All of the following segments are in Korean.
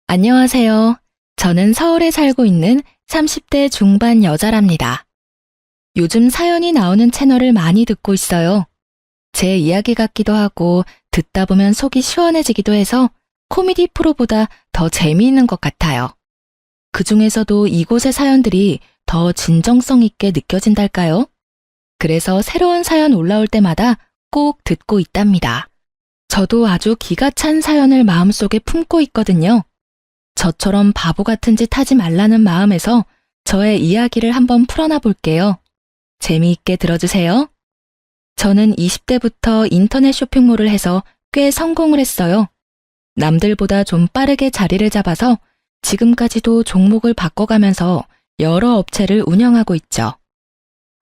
안녕하세요. 저는 서울에 살고 있는 30대 중반 여자랍니다. 요즘 사연이 나오는 채널을 많이 듣고 있어요. 제 이야기 같기도 하고 듣다 보면 속이 시원해지기도 해서 코미디 프로보다 더 재미있는 것 같아요. 그 중에서도 이곳의 사연들이 더 진정성 있게 느껴진달까요? 그래서 새로운 사연 올라올 때마다 꼭 듣고 있답니다. 저도 아주 기가 찬 사연을 마음속에 품고 있거든요. 저처럼 바보 같은 짓 하지 말라는 마음에서 저의 이야기를 한번 풀어놔 볼게요. 재미있게 들어주세요. 저는 20대부터 인터넷 쇼핑몰을 해서 꽤 성공을 했어요. 남들보다 좀 빠르게 자리를 잡아서 지금까지도 종목을 바꿔가면서 여러 업체를 운영하고 있죠.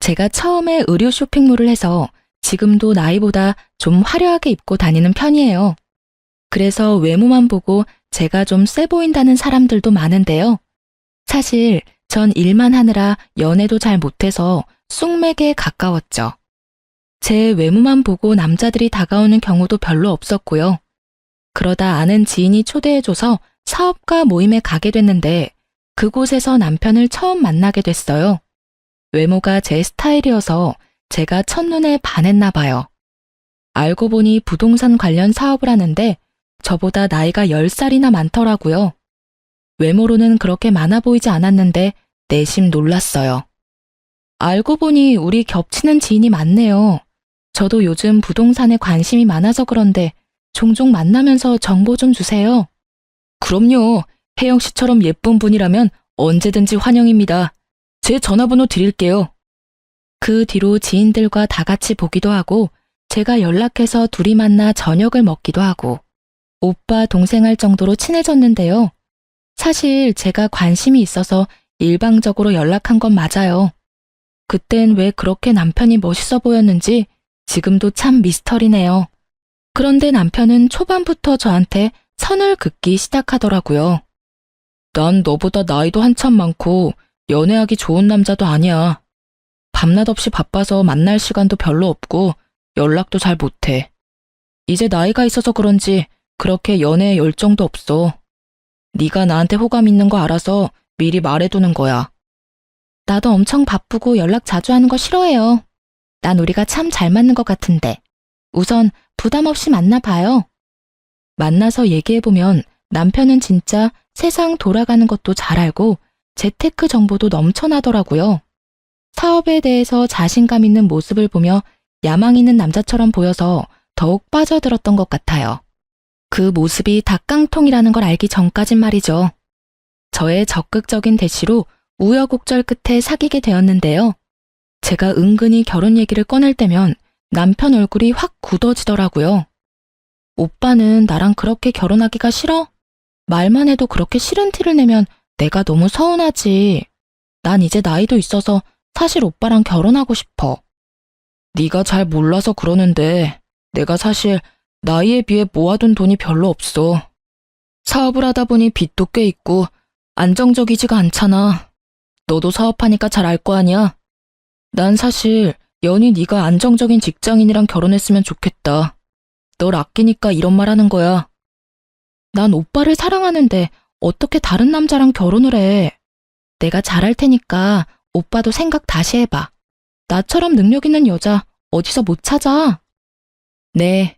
제가 처음에 의류 쇼핑몰을 해서 지금도 나이보다 좀 화려하게 입고 다니는 편이에요. 그래서 외모만 보고 제가 좀 세 보인다는 사람들도 많은데요. 사실 전 일만 하느라 연애도 잘 못해서 쑥맥에 가까웠죠. 제 외모만 보고 남자들이 다가오는 경우도 별로 없었고요. 그러다 아는 지인이 초대해줘서 사업가 모임에 가게 됐는데 그곳에서 남편을 처음 만나게 됐어요. 외모가 제 스타일이어서 제가 첫눈에 반했나 봐요. 알고 보니 부동산 관련 사업을 하는데 저보다 나이가 10살이나 많더라고요. 외모로는 그렇게 많아 보이지 않았는데 내심 놀랐어요. 알고 보니 우리 겹치는 지인이 많네요. 저도 요즘 부동산에 관심이 많아서 그런데 종종 만나면서 정보 좀 주세요. 그럼요. 혜영 씨처럼 예쁜 분이라면 언제든지 환영입니다. 제 전화번호 드릴게요. 그 뒤로 지인들과 다 같이 보기도 하고 제가 연락해서 둘이 만나 저녁을 먹기도 하고 오빠 동생 할 정도로 친해졌는데요. 사실 제가 관심이 있어서 일방적으로 연락한 건 맞아요. 그땐 왜 그렇게 남편이 멋있어 보였는지 지금도 참 미스터리네요. 그런데 남편은 초반부터 저한테 선을 긋기 시작하더라고요. 난 너보다 나이도 한참 많고 연애하기 좋은 남자도 아니야. 밤낮 없이 바빠서 만날 시간도 별로 없고 연락도 잘 못해. 이제 나이가 있어서 그런지 그렇게 연애에 열정도 없어. 네가 나한테 호감 있는 거 알아서 미리 말해두는 거야. 나도 엄청 바쁘고 연락 자주 하는 거 싫어해요. 난 우리가 참 잘 맞는 것 같은데. 우선 부담 없이 만나봐요. 만나서 얘기해보면 남편은 진짜 세상 돌아가는 것도 잘 알고 재테크 정보도 넘쳐나더라고요. 사업에 대해서 자신감 있는 모습을 보며 야망 있는 남자처럼 보여서 더욱 빠져들었던 것 같아요. 그 모습이 닭깡통이라는 걸 알기 전까진 말이죠. 저의 적극적인 대시로 우여곡절 끝에 사귀게 되었는데요. 제가 은근히 결혼 얘기를 꺼낼 때면 남편 얼굴이 확 굳어지더라고요. 오빠는 나랑 그렇게 결혼하기가 싫어? 말만 해도 그렇게 싫은 티를 내면 내가 너무 서운하지. 난 이제 나이도 있어서 사실 오빠랑 결혼하고 싶어. 네가 잘 몰라서 그러는데 내가 사실 나이에 비해 모아둔 돈이 별로 없어. 사업을 하다 보니 빚도 꽤 있고 안정적이지가 않잖아. 너도 사업하니까 잘 알 거 아니야? 난 사실 연희 네가 안정적인 직장인이랑 결혼했으면 좋겠다. 널 아끼니까 이런 말 하는 거야. 난 오빠를 사랑하는데 어떻게 다른 남자랑 결혼을 해. 내가 잘할 테니까 오빠도 생각 다시 해봐. 나처럼 능력 있는 여자 어디서 못 찾아? 네,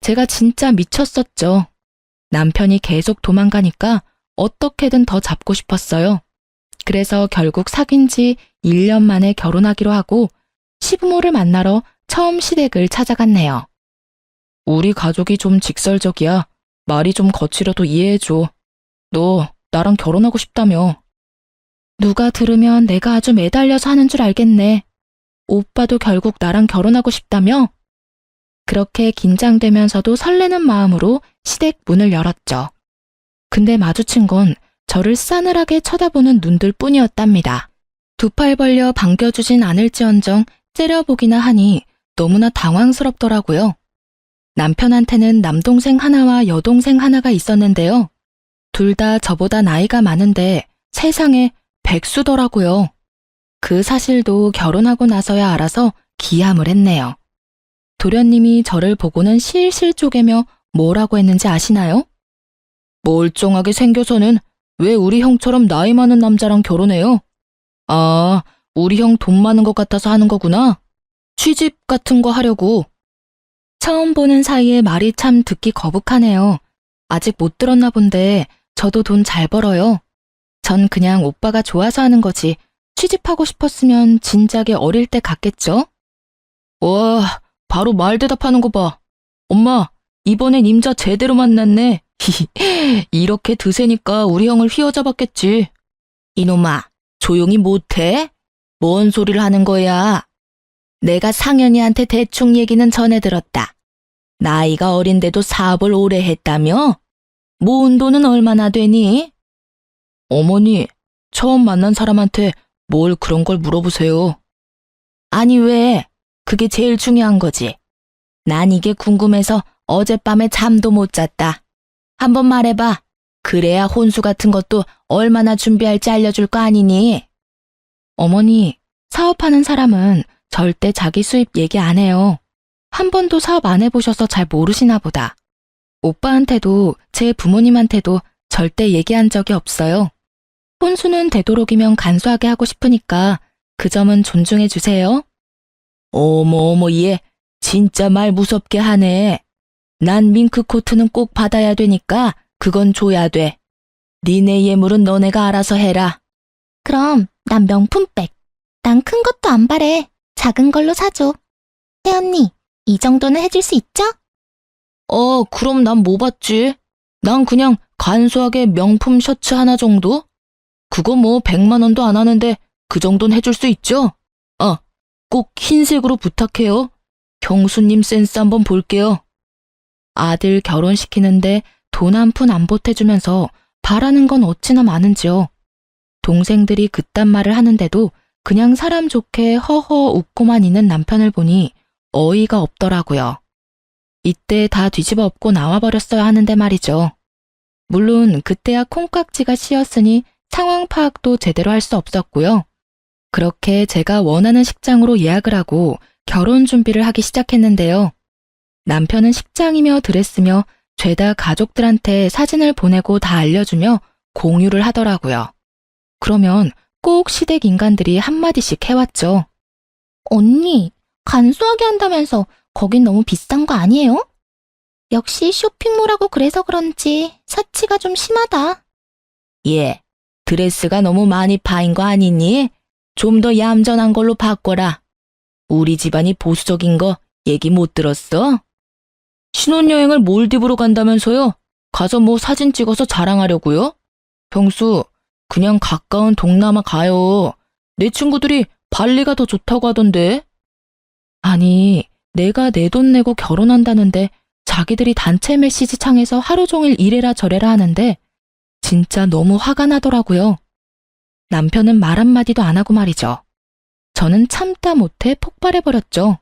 제가 진짜 미쳤었죠. 남편이 계속 도망가니까 어떻게든 더 잡고 싶었어요. 그래서 결국 사귄 지 1년 만에 결혼하기로 하고 시부모를 만나러 처음 시댁을 찾아갔네요. 우리 가족이 좀 직설적이야. 말이 좀 거칠어도 이해해줘. 너 나랑 결혼하고 싶다며. 누가 들으면 내가 아주 매달려서 하는 줄 알겠네. 오빠도 결국 나랑 결혼하고 싶다며? 그렇게 긴장되면서도 설레는 마음으로 시댁 문을 열었죠. 근데 마주친 건 저를 싸늘하게 쳐다보는 눈들 뿐이었답니다. 두 팔 벌려 반겨주진 않을지언정 째려보기나 하니 너무나 당황스럽더라고요. 남편한테는 남동생 하나와 여동생 하나가 있었는데요. 둘 다 저보다 나이가 많은데 세상에 백수더라고요. 그 사실도 결혼하고 나서야 알아서 기함을 했네요. 도련님이 저를 보고는 실실 쪼개며 뭐라고 했는지 아시나요? 멀쩡하게 생겨서는 왜 우리 형처럼 나이 많은 남자랑 결혼해요? 아, 우리 형 돈 많은 것 같아서 하는 거구나. 취집 같은 거 하려고. 처음 보는 사이에 말이 참 듣기 거북하네요. 아직 못 들었나 본데 저도 돈 잘 벌어요. 전 그냥 오빠가 좋아서 하는 거지. 취집하고 싶었으면 진작에 어릴 때 갔겠죠? 와, 바로 말 대답하는 거 봐. 엄마, 이번엔 임자 제대로 만났네. 이렇게 드세니까 우리 형을 휘어잡았겠지. 이놈아, 조용히 못해? 뭔 소리를 하는 거야? 내가 상현이한테 대충 얘기는 전해 들었다. 나이가 어린데도 사업을 오래 했다며? 모은 돈은 얼마나 되니? 어머니, 처음 만난 사람한테 뭘 그런 걸 물어보세요. 아니 왜? 그게 제일 중요한 거지. 난 이게 궁금해서 어젯밤에 잠도 못 잤다. 한번 말해봐. 그래야 혼수 같은 것도 얼마나 준비할지 알려줄 거 아니니? 어머니, 사업하는 사람은 절대 자기 수입 얘기 안 해요. 한 번도 사업 안 해보셔서 잘 모르시나 보다. 오빠한테도 제 부모님한테도 절대 얘기한 적이 없어요. 혼수는 되도록이면 간소하게 하고 싶으니까 그 점은 존중해 주세요. 어머 얘 진짜 말 무섭게 하네. 난 밍크코트는 꼭 받아야 되니까 그건 줘야 돼. 니네 예물은 너네가 알아서 해라. 그럼 난 명품백. 난 큰 것도 안 바래. 작은 걸로 사줘. 혜언니, 이 정도는 해줄 수 있죠? 그럼 난 뭐 받지? 난 그냥 간소하게 명품 셔츠 하나 정도? 그거 뭐 100만 원도 안 하는데 그 정도는 해줄 수 있죠? 꼭 흰색으로 부탁해요. 경수님 센스 한번 볼게요. 아들 결혼시키는데 돈 한 푼 안 보태주면서 바라는 건 어찌나 많은지요. 동생들이 그딴 말을 하는데도 그냥 사람 좋게 허허 웃고만 있는 남편을 보니 어이가 없더라고요. 이때 다 뒤집어 엎고 나와버렸어야 하는데 말이죠. 물론 그때야 콩깍지가 씌었으니 상황 파악도 제대로 할 수 없었고요. 그렇게 제가 원하는 식장으로 예약을 하고 결혼 준비를 하기 시작했는데요. 남편은 식장이며 드레스며 죄다 가족들한테 사진을 보내고 다 알려주며 공유를 하더라고요. 그러면 꼭 시댁 인간들이 한마디씩 해왔죠. 언니, 간소하게 한다면서 거긴 너무 비싼 거 아니에요? 역시 쇼핑몰하고 그래서 그런지 사치가 좀 심하다. 예, 드레스가 너무 많이 파인 거 아니니? 좀 더 얌전한 걸로 바꿔라. 우리 집안이 보수적인 거 얘기 못 들었어? 신혼여행을 몰디브로 간다면서요? 가서 뭐 사진 찍어서 자랑하려고요? 병수, 그냥 가까운 동남아 가요. 내 친구들이 발리가 더 좋다고 하던데. 아니, 내가 내 돈 내고 결혼한다는데 자기들이 단체 메시지 창에서 하루 종일 이래라 저래라 하는데 진짜 너무 화가 나더라고요. 남편은 말 한마디도 안 하고 말이죠. 저는 참다 못해 폭발해버렸죠.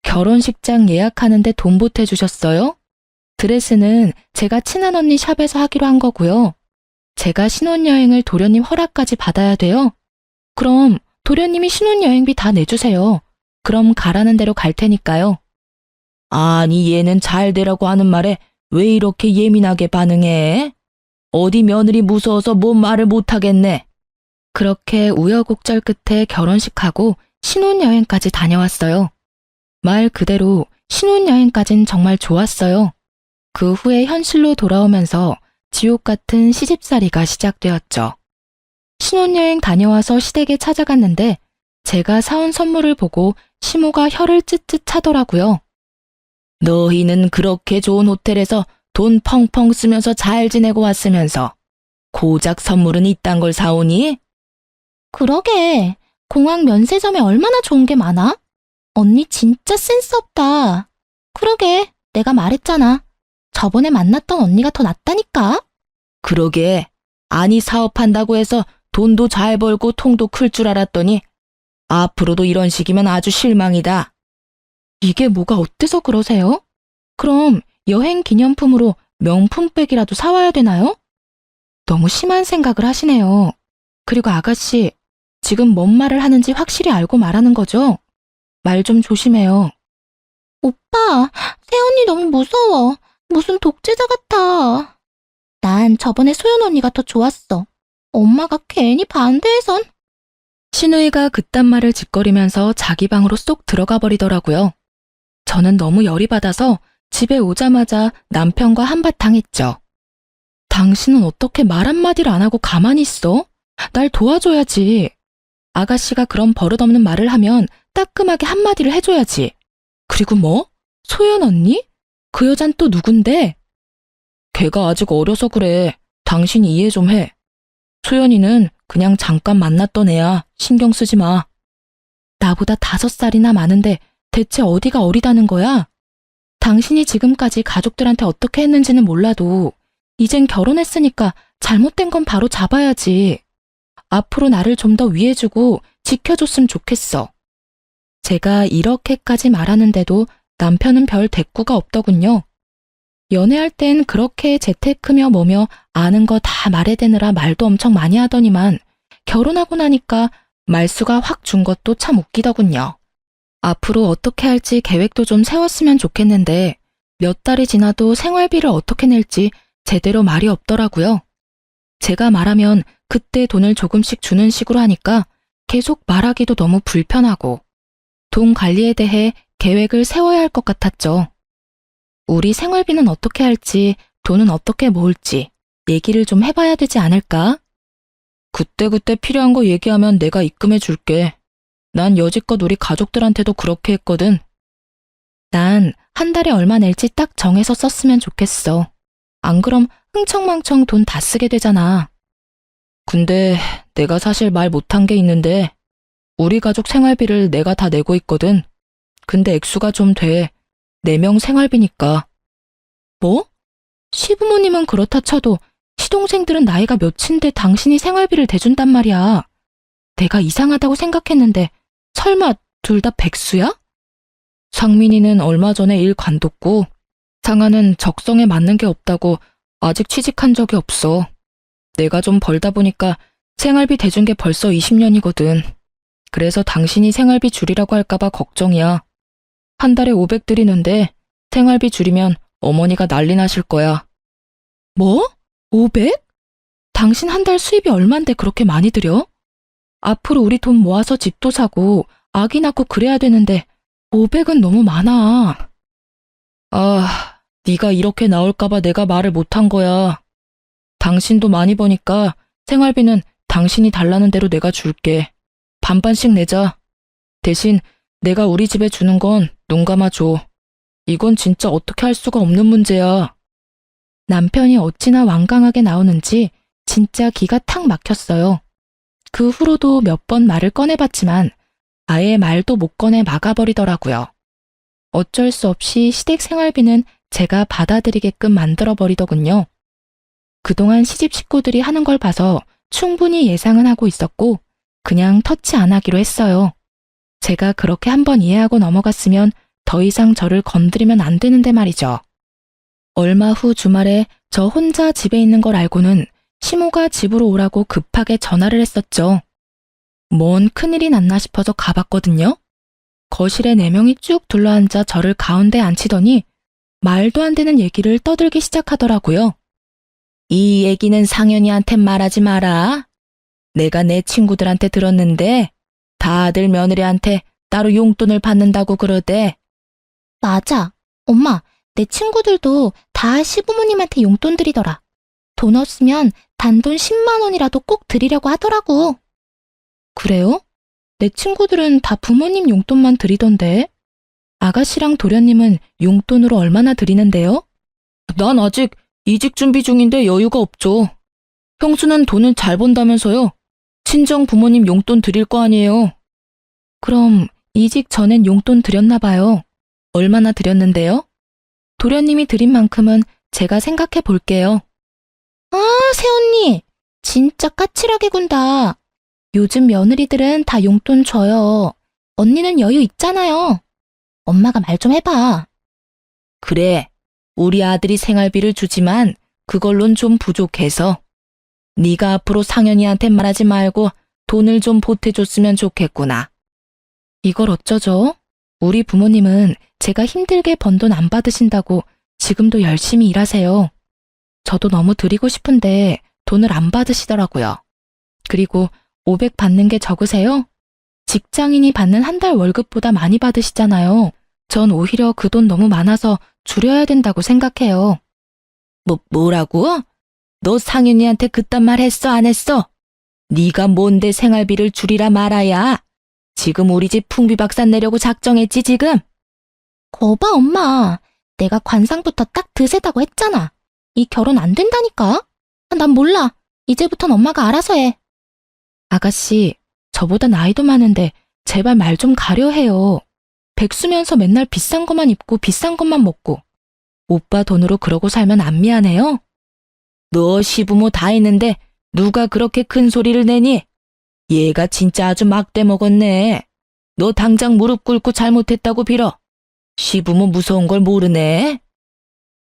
결혼식장 예약하는데 돈 보태주셨어요? 드레스는 제가 친한 언니 샵에서 하기로 한 거고요. 제가 신혼여행을 도련님 허락까지 받아야 돼요? 그럼 도련님이 신혼여행비 다 내주세요. 그럼 가라는 대로 갈 테니까요. 아니 얘는 잘 되라고 하는 말에 왜 이렇게 예민하게 반응해? 어디 며느리 무서워서 뭔 말을 못하겠네. 그렇게 우여곡절 끝에 결혼식하고 신혼여행까지 다녀왔어요. 말 그대로 신혼여행까진 정말 좋았어요. 그 후에 현실로 돌아오면서 지옥 같은 시집살이가 시작되었죠. 신혼여행 다녀와서 시댁에 찾아갔는데 제가 사온 선물을 보고 시모가 혀를 쯧쯧 차더라고요. 너희는 그렇게 좋은 호텔에서 돈 펑펑 쓰면서 잘 지내고 왔으면서 고작 선물은 이딴 걸 사오니? 그러게, 공항 면세점에 얼마나 좋은 게 많아? 언니 진짜 센스 없다. 그러게, 내가 말했잖아. 저번에 만났던 언니가 더 낫다니까? 그러게, 아니 사업한다고 해서 돈도 잘 벌고 통도 클 줄 알았더니 앞으로도 이런 식이면 아주 실망이다. 이게 뭐가 어때서 그러세요? 그럼 여행 기념품으로 명품백이라도 사와야 되나요? 너무 심한 생각을 하시네요. 그리고 아가씨, 지금 뭔 말을 하는지 확실히 알고 말하는 거죠? 말 좀 조심해요. 오빠, 새언니 너무 무서워. 무슨 독재자 같아. 난 저번에 소연 언니가 더 좋았어. 엄마가 괜히 반대해선. 신우이가 그딴 말을 짓거리면서 자기 방으로 쏙 들어가 버리더라고요. 저는 너무 열이 받아서 집에 오자마자 남편과 한바탕 했죠. 당신은 어떻게 말 한마디를 안 하고 가만히 있어? 날 도와줘야지. 아가씨가 그런 버릇없는 말을 하면 따끔하게 한마디를 해줘야지. 그리고 뭐? 소연 언니? 그 여잔 또 누군데? 걔가 아직 어려서 그래. 당신이 이해 좀 해. 소연이는 그냥 잠깐 만났던 애야. 신경 쓰지 마. 나보다 5살이나 많은데 대체 어디가 어리다는 거야? 당신이 지금까지 가족들한테 어떻게 했는지는 몰라도 이젠 결혼했으니까 잘못된 건 바로 잡아야지. 앞으로 나를 좀 더 위해주고 지켜줬으면 좋겠어. 제가 이렇게까지 말하는데도 남편은 별 대꾸가 없더군요. 연애할 땐 그렇게 재테크며 뭐며 아는 거 다 말해대느라 말도 엄청 많이 하더니만 결혼하고 나니까 말수가 확 준 것도 참 웃기더군요. 앞으로 어떻게 할지 계획도 좀 세웠으면 좋겠는데 몇 달이 지나도 생활비를 어떻게 낼지 제대로 말이 없더라고요. 제가 말하면 그때 돈을 조금씩 주는 식으로 하니까 계속 말하기도 너무 불편하고 돈 관리에 대해 계획을 세워야 할 것 같았죠. 우리 생활비는 어떻게 할지, 돈은 어떻게 모을지 얘기를 좀 해봐야 되지 않을까? 그때그때 필요한 거 얘기하면 내가 입금해 줄게. 난 여지껏 우리 가족들한테도 그렇게 했거든. 난 한 달에 얼마 낼지 딱 정해서 썼으면 좋겠어. 안 그럼 흥청망청 돈 다 쓰게 되잖아. 근데 내가 사실 말 못한 게 있는데 우리 가족 생활비를 내가 다 내고 있거든. 근데 액수가 좀 돼. 4명 생활비니까. 뭐? 시부모님은 그렇다 쳐도 시동생들은 나이가 몇인데 당신이 생활비를 대준단 말이야. 내가 이상하다고 생각했는데 설마 둘 다 백수야? 상민이는 얼마 전에 일 관뒀고 상아는 적성에 맞는 게 없다고 아직 취직한 적이 없어. 내가 좀 벌다 보니까 생활비 대준 게 벌써 20년이거든. 그래서 당신이 생활비 줄이라고 할까봐 걱정이야. 한 달에 500 드리는데 생활비 줄이면 어머니가 난리 나실 거야. 뭐? 500? 당신 한 달 수입이 얼만데 그렇게 많이 들여? 앞으로 우리 돈 모아서 집도 사고 아기 낳고 그래야 되는데 500은 너무 많아. 아, 네가 이렇게 나올까봐 내가 말을 못한 거야. 당신도 많이 버니까 생활비는 당신이 달라는 대로 내가 줄게. 반반씩 내자. 대신 내가 우리 집에 주는 건 눈 감아줘. 이건 진짜 어떻게 할 수가 없는 문제야. 남편이 어찌나 완강하게 나오는지 진짜 기가 탁 막혔어요. 그 후로도 몇 번 말을 꺼내봤지만 아예 말도 못 꺼내 막아버리더라고요. 어쩔 수 없이 시댁 생활비는 제가 받아들이게끔 만들어버리더군요. 그동안 시집 식구들이 하는 걸 봐서 충분히 예상은 하고 있었고 그냥 터치 안 하기로 했어요. 제가 그렇게 한번 이해하고 넘어갔으면 더 이상 저를 건드리면 안 되는데 말이죠. 얼마 후 주말에 저 혼자 집에 있는 걸 알고는 시모가 집으로 오라고 급하게 전화를 했었죠. 뭔 큰일이 났나 싶어서 가봤거든요. 거실에 4명이 쭉 둘러앉아 저를 가운데 앉히더니 말도 안 되는 얘기를 떠들기 시작하더라고요. 이 얘기는 상현이한테 말하지 마라. 내가 내 친구들한테 들었는데 다들 며느리한테 따로 용돈을 받는다고 그러대. 맞아. 엄마, 내 친구들도 다 시부모님한테 용돈 드리더라. 돈 없으면 단돈 10만 원이라도 꼭 드리려고 하더라고. 그래요? 내 친구들은 다 부모님 용돈만 드리던데. 아가씨랑 도련님은 용돈으로 얼마나 드리는데요? 난 아직 이직 준비 중인데 여유가 없죠. 형수는 돈을 잘 번다면서요. 친정 부모님 용돈 드릴 거 아니에요. 그럼 이직 전엔 용돈 드렸나 봐요. 얼마나 드렸는데요? 도련님이 드린 만큼은 제가 생각해 볼게요. 아, 새언니. 진짜 까칠하게 군다. 요즘 며느리들은 다 용돈 줘요. 언니는 여유 있잖아요. 엄마가 말 좀 해봐. 그래, 우리 아들이 생활비를 주지만 그걸론 좀 부족해서. 네가 앞으로 상현이한테 말하지 말고 돈을 좀 보태줬으면 좋겠구나. 이걸 어쩌죠? 우리 부모님은 제가 힘들게 번 돈 안 받으신다고 지금도 열심히 일하세요. 저도 너무 드리고 싶은데 돈을 안 받으시더라고요. 그리고 500 받는 게 적으세요? 직장인이 받는 한 달 월급보다 많이 받으시잖아요. 전 오히려 그 돈 너무 많아서 줄여야 된다고 생각해요. 뭐라고? 너 상윤이한테 그딴 말 했어, 안 했어? 네가 뭔데 생활비를 줄이라 말아야? 지금 우리 집 풍비박산 내려고 작정했지, 지금? 거봐, 엄마. 내가 관상부터 딱 드세다고 했잖아. 이 결혼 안 된다니까? 난 몰라. 이제부턴 엄마가 알아서 해. 아가씨, 저보다 나이도 많은데 제발 말 좀 가려해요. 백수면서 맨날 비싼 것만 입고 비싼 것만 먹고. 오빠 돈으로 그러고 살면 안 미안해요? 너 시부모 다 있는데 누가 그렇게 큰 소리를 내니? 얘가 진짜 아주 막대 먹었네. 너 당장 무릎 꿇고 잘못했다고 빌어. 시부모 무서운 걸 모르네.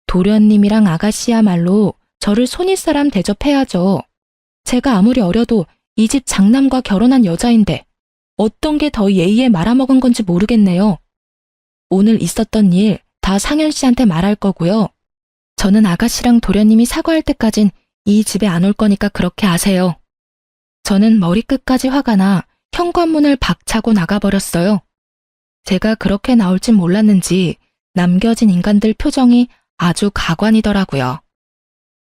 도련님이랑 아가씨야말로 저를 손윗사람 대접해야죠. 제가 아무리 어려도 이 집 장남과 결혼한 여자인데 어떤 게 더 예의에 말아먹은 건지 모르겠네요. 오늘 있었던 일 다 상현 씨한테 말할 거고요. 저는 아가씨랑 도련님이 사과할 때까진 이 집에 안 올 거니까 그렇게 아세요. 저는 머리끝까지 화가 나 현관문을 박차고 나가버렸어요. 제가 그렇게 나올진 몰랐는지 남겨진 인간들 표정이 아주 가관이더라고요.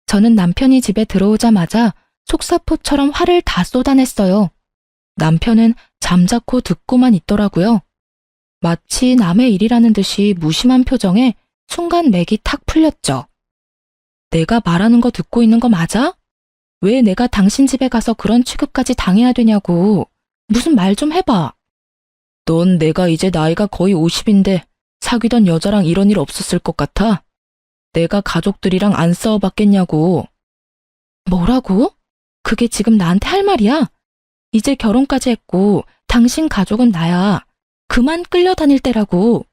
저는 남편이 집에 들어오자마자 속사포처럼 화를 다 쏟아냈어요. 남편은 잠자코 듣고만 있더라고요. 마치 남의 일이라는 듯이 무심한 표정에 순간 맥이 탁 풀렸죠. 내가 말하는 거 듣고 있는 거 맞아? 왜 내가 당신 집에 가서 그런 취급까지 당해야 되냐고. 무슨 말 좀 해봐. 넌 내가 이제 나이가 거의 50인데 사귀던 여자랑 이런 일 없었을 것 같아? 내가 가족들이랑 안 싸워봤겠냐고. 뭐라고? 그게 지금 나한테 할 말이야? 이제 결혼까지 했고 당신 가족은 나야. 그만 끌려다닐 때라고.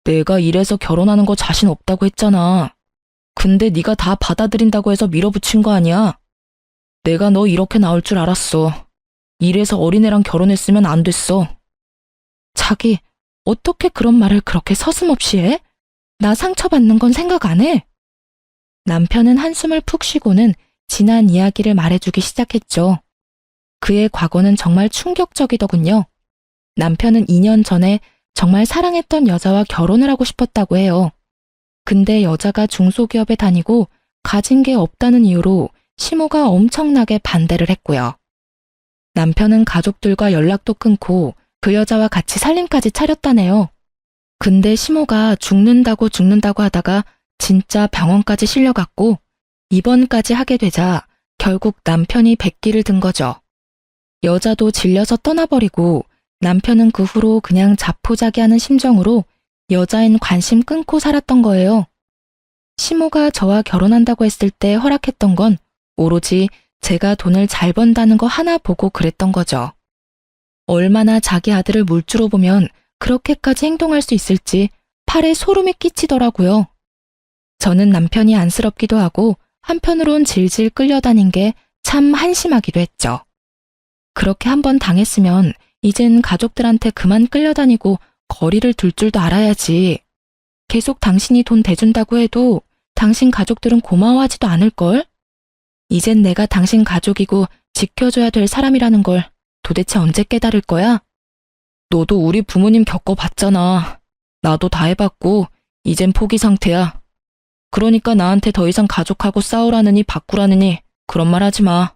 내가 이래서 결혼하는 거 자신 없다고 했잖아. 근데 네가 다 받아들인다고 해서 밀어붙인 거 아니야? 내가 너 이렇게 나올 줄 알았어. 이래서 어린애랑 결혼했으면 안 됐어. 자기, 어떻게 그런 말을 그렇게 서슴없이 해? 나 상처받는 건 생각 안 해? 남편은 한숨을 푹 쉬고는 지난 이야기를 말해주기 시작했죠. 그의 과거는 정말 충격적이더군요. 남편은 2년 전에 정말 사랑했던 여자와 결혼을 하고 싶었다고 해요. 근데 여자가 중소기업에 다니고 가진 게 없다는 이유로 시모가 엄청나게 반대를 했고요. 남편은 가족들과 연락도 끊고 그 여자와 같이 살림까지 차렸다네요. 근데 시모가 죽는다고 하다가 진짜 병원까지 실려갔고 입원까지 하게 되자 결국 남편이 백기를 든 거죠. 여자도 질려서 떠나버리고 남편은 그 후로 그냥 자포자기하는 심정으로 여자인 관심 끊고 살았던 거예요. 시모가 저와 결혼한다고 했을 때 허락했던 건 오로지 제가 돈을 잘 번다는 거 하나 보고 그랬던 거죠. 얼마나 자기 아들을 물주로 보면 그렇게까지 행동할 수 있을지 팔에 소름이 끼치더라고요. 저는 남편이 안쓰럽기도 하고 한편으론 질질 끌려다닌 게 참 한심하기도 했죠. 그렇게 한번 당했으면 이젠 가족들한테 그만 끌려다니고 거리를 둘 줄도 알아야지. 계속 당신이 돈 대준다고 해도 당신 가족들은 고마워하지도 않을걸? 이젠 내가 당신 가족이고 지켜줘야 될 사람이라는 걸 도대체 언제 깨달을 거야? 너도 우리 부모님 겪어봤잖아. 나도 다 해봤고 이젠 포기 상태야. 그러니까 나한테 더 이상 가족하고 싸우라느니 바꾸라느니 그런 말 하지 마.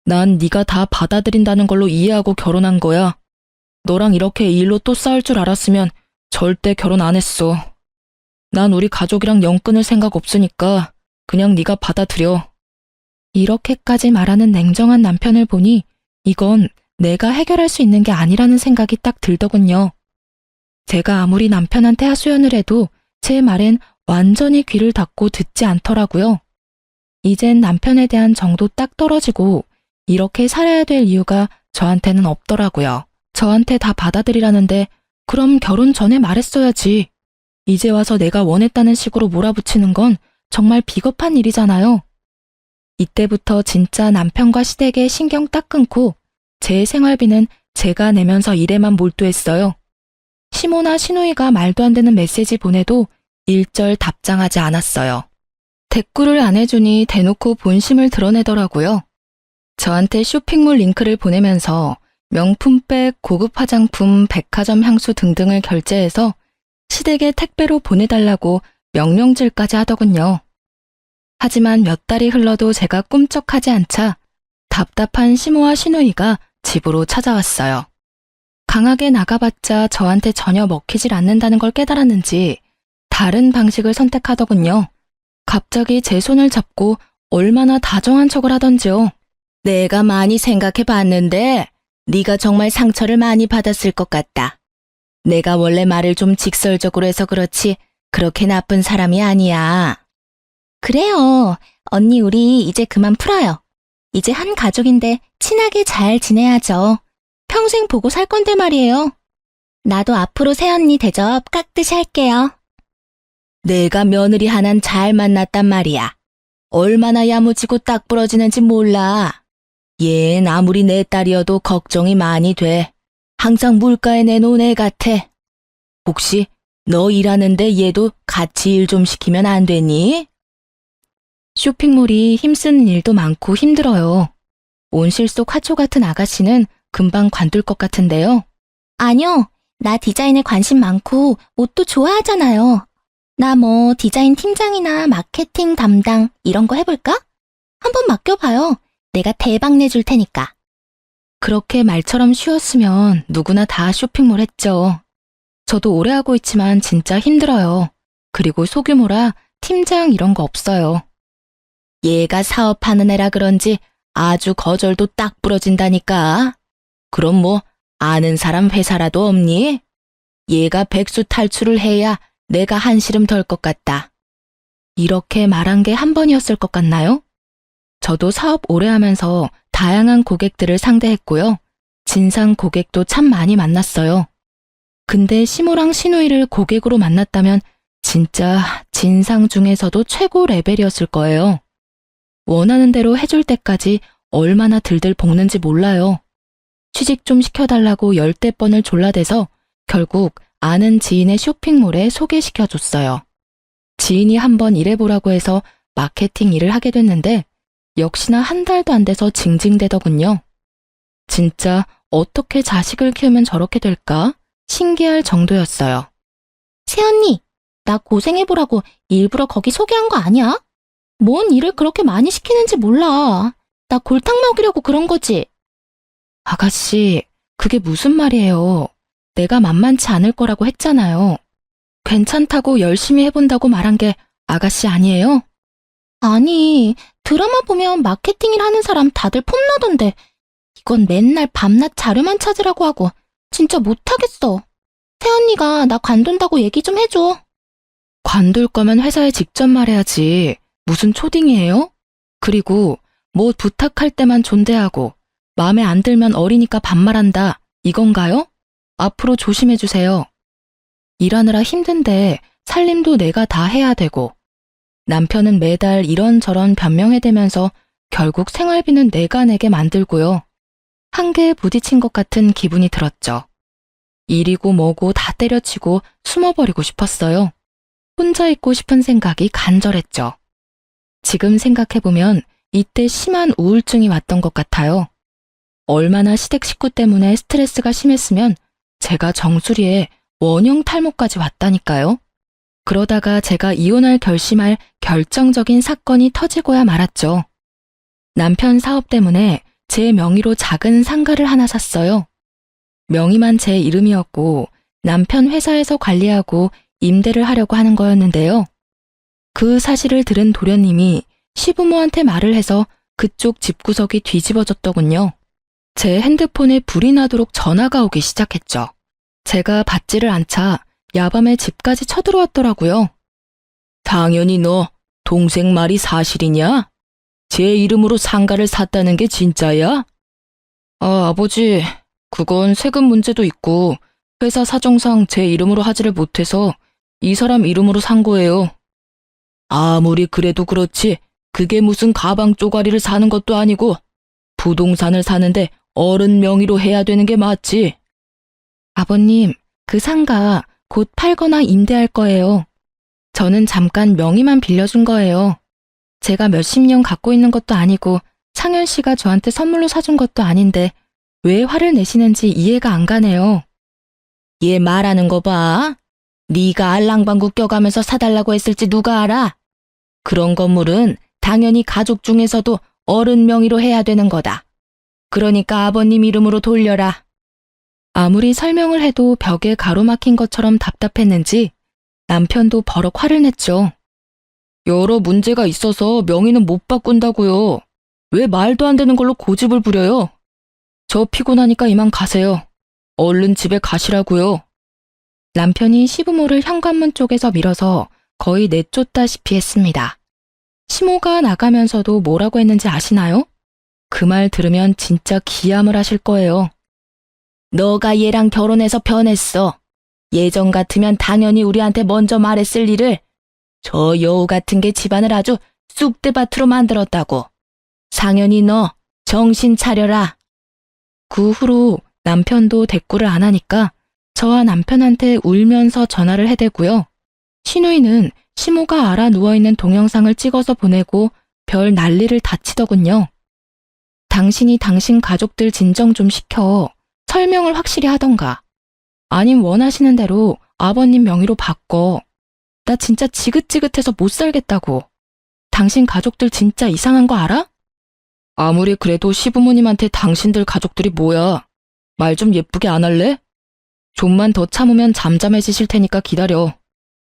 난 네가 다 받아들인다는 걸로 이해하고 결혼한 거야. 너랑 이렇게 일로 또 싸울 줄 알았으면 절대 결혼 안 했어. 난 우리 가족이랑 영 끊을 생각 없으니까 그냥 네가 받아들여. 이렇게까지 말하는 냉정한 남편을 보니 이건 내가 해결할 수 있는 게 아니라는 생각이 딱 들더군요. 제가 아무리 남편한테 하소연을 해도 제 말엔 완전히 귀를 닫고 듣지 않더라고요. 이젠 남편에 대한 정도 딱 떨어지고 이렇게 살아야 될 이유가 저한테는 없더라고요. 저한테 다 받아들이라는데 그럼 결혼 전에 말했어야지. 이제 와서 내가 원했다는 식으로 몰아붙이는 건 정말 비겁한 일이잖아요. 이때부터 진짜 남편과 시댁에 신경 딱 끊고 제 생활비는 제가 내면서 일에만 몰두했어요. 시모나 시누이가 말도 안 되는 메시지 보내도 일절 답장하지 않았어요. 대꾸를 안 해주니 대놓고 본심을 드러내더라고요. 저한테 쇼핑몰 링크를 보내면서 명품백, 고급 화장품, 백화점 향수 등등을 결제해서 시댁에 택배로 보내달라고 명령질까지 하더군요. 하지만 몇 달이 흘러도 제가 꿈쩍하지 않자 답답한 시모와 시누이가 집으로 찾아왔어요. 강하게 나가봤자 저한테 전혀 먹히질 않는다는 걸 깨달았는지 다른 방식을 선택하더군요. 갑자기 제 손을 잡고 얼마나 다정한 척을 하던지요. 내가 많이 생각해봤는데 네가 정말 상처를 많이 받았을 것 같다. 내가 원래 말을 좀 직설적으로 해서 그렇지 그렇게 나쁜 사람이 아니야. 그래요. 언니, 우리 이제 그만 풀어요. 이제 한 가족인데 친하게 잘 지내야죠. 평생 보고 살 건데 말이에요. 나도 앞으로 새언니 대접 깍듯이 할게요. 내가 며느리 하나는 잘 만났단 말이야. 얼마나 야무지고 딱 부러지는지 몰라. 얜 아무리 내 딸이어도 걱정이 많이 돼. 항상 물가에 내놓은 애 같아. 혹시 너 일하는데 얘도 같이 일 좀 시키면 안 되니? 쇼핑몰이 힘쓰는 일도 많고 힘들어요. 온실 속 화초 같은 아가씨는 금방 관둘 것 같은데요. 아니요. 나 디자인에 관심 많고 옷도 좋아하잖아요. 나 뭐 디자인 팀장이나 마케팅 담당 이런 거 해볼까? 한번 맡겨봐요. 내가 대박 내줄 테니까. 그렇게 말처럼 쉬웠으면 누구나 다 쇼핑몰 했죠. 저도 오래 하고 있지만 진짜 힘들어요. 그리고 소규모라 팀장 이런 거 없어요. 얘가 사업하는 애라 그런지 아주 거절도 딱 부러진다니까. 그럼 뭐 아는 사람 회사라도 없니? 얘가 백수 탈출을 해야 내가 한시름 덜 것 같다. 이렇게 말한 게 한 번이었을 것 같나요? 저도 사업 오래 하면서 다양한 고객들을 상대했고요. 진상 고객도 참 많이 만났어요. 근데 시모랑 시누이를 고객으로 만났다면 진짜 진상 중에서도 최고 레벨이었을 거예요. 원하는 대로 해줄 때까지 얼마나 들들 볶는지 몰라요. 취직 좀 시켜달라고 10대 번을 졸라대서 결국 아는 지인의 쇼핑몰에 소개시켜줬어요. 지인이 한번 일해보라고 해서 마케팅 일을 하게 됐는데 역시나 한 달도 안 돼서 징징대더군요. 진짜 어떻게 자식을 키우면 저렇게 될까? 신기할 정도였어요. 새언니, 나 고생해보라고 일부러 거기 소개한 거 아니야? 뭔 일을 그렇게 많이 시키는지 몰라. 나 골탕 먹이려고 그런 거지. 아가씨, 그게 무슨 말이에요. 내가 만만치 않을 거라고 했잖아요. 괜찮다고 열심히 해본다고 말한 게 아가씨 아니에요? 아니, 드라마 보면 마케팅 일 하는 사람 다들 폼나던데 이건 맨날 밤낮 자료만 찾으라고 하고 진짜 못하겠어. 새언니가 나 관둔다고 얘기 좀 해줘. 관둘 거면 회사에 직접 말해야지. 무슨 초딩이에요? 그리고 뭐 부탁할 때만 존대하고 마음에 안 들면 어리니까 반말한다. 이건가요? 앞으로 조심해주세요. 일하느라 힘든데 살림도 내가 다 해야 되고 남편은 매달 이런저런 변명해대면서 결국 생활비는 내가 내게 만들고요. 한계에 부딪힌 것 같은 기분이 들었죠. 일이고 뭐고 다 때려치고 숨어버리고 싶었어요. 혼자 있고 싶은 생각이 간절했죠. 지금 생각해보면 이때 심한 우울증이 왔던 것 같아요. 얼마나 시댁 식구 때문에 스트레스가 심했으면 제가 정수리에 원형 탈모까지 왔다니까요. 그러다가 제가 이혼할 결심할 결정적인 사건이 터지고야 말았죠. 남편 사업 때문에 제 명의로 작은 상가를 하나 샀어요. 명의만 제 이름이었고 남편 회사에서 관리하고 임대를 하려고 하는 거였는데요. 그 사실을 들은 도련님이 시부모한테 말을 해서 그쪽 집구석이 뒤집어졌더군요. 제 핸드폰에 불이 나도록 전화가 오기 시작했죠. 제가 받지를 않자 야밤에 집까지 쳐들어왔더라고요. 당연히 너 동생 말이 사실이냐? 제 이름으로 상가를 샀다는 게 진짜야? 아버지, 그건 세금 문제도 있고 회사 사정상 제 이름으로 하지를 못해서 이 사람 이름으로 산 거예요. 아무리 그래도 그렇지 그게 무슨 가방 쪼가리를 사는 것도 아니고 부동산을 사는데 어른 명의로 해야 되는 게 맞지. 아버님, 그 상가 곧 팔거나 임대할 거예요. 저는 잠깐 명의만 빌려준 거예요. 제가 몇십 년 갖고 있는 것도 아니고 상현 씨가 저한테 선물로 사준 것도 아닌데 왜 화를 내시는지 이해가 안 가네요. 얘 말하는 거 봐. 네가 알랑방구 껴가면서 사달라고 했을지 누가 알아? 그런 건물은 당연히 가족 중에서도 어른 명의로 해야 되는 거다. 그러니까 아버님 이름으로 돌려라. 아무리 설명을 해도 벽에 가로막힌 것처럼 답답했는지 남편도 버럭 화를 냈죠. 여러 문제가 있어서 명의는 못 바꾼다고요. 왜 말도 안 되는 걸로 고집을 부려요? 저 피곤하니까 이만 가세요. 얼른 집에 가시라고요. 남편이 시부모를 현관문 쪽에서 밀어서 거의 내쫓다시피 했습니다. 시모가 나가면서도 뭐라고 했는지 아시나요? 그 말 들으면 진짜 기함을 하실 거예요. 너가 얘랑 결혼해서 변했어. 예전 같으면 당연히 우리한테 먼저 말했을 일을 저 여우 같은 게 집안을 아주 쑥대밭으로 만들었다고. 상현이 너 정신 차려라. 그 후로 남편도 대꾸를 안 하니까 저와 남편한테 울면서 전화를 해대고요. 시누이는 시모가 알아 누워있는 동영상을 찍어서 보내고 별 난리를 다 치더군요. 당신이 당신 가족들 진정 좀 시켜 설명을 확실히 하던가. 아님 원하시는 대로 아버님 명의로 바꿔. 나 진짜 지긋지긋해서 못 살겠다고. 당신 가족들 진짜 이상한 거 알아? 아무리 그래도 시부모님한테 당신들 가족들이 뭐야. 말 좀 예쁘게 안 할래? 좀만 더 참으면 잠잠해지실 테니까 기다려.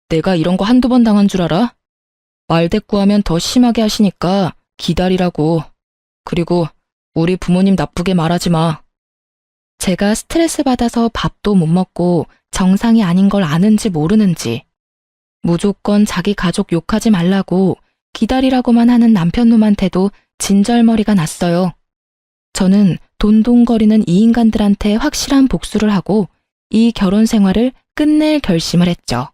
내가 이런 거 한두 번 당한 줄 알아? 말대꾸하면 더 심하게 하시니까 기다리라고. 그리고 우리 부모님 나쁘게 말하지 마. 제가 스트레스 받아서 밥도 못 먹고 정상이 아닌 걸 아는지 모르는지 무조건 자기 가족 욕하지 말라고 기다리라고만 하는 남편 놈한테도 진절머리가 났어요. 저는 돈동거리는 이 인간들한테 확실한 복수를 하고 이 결혼 생활을 끝낼 결심을 했죠.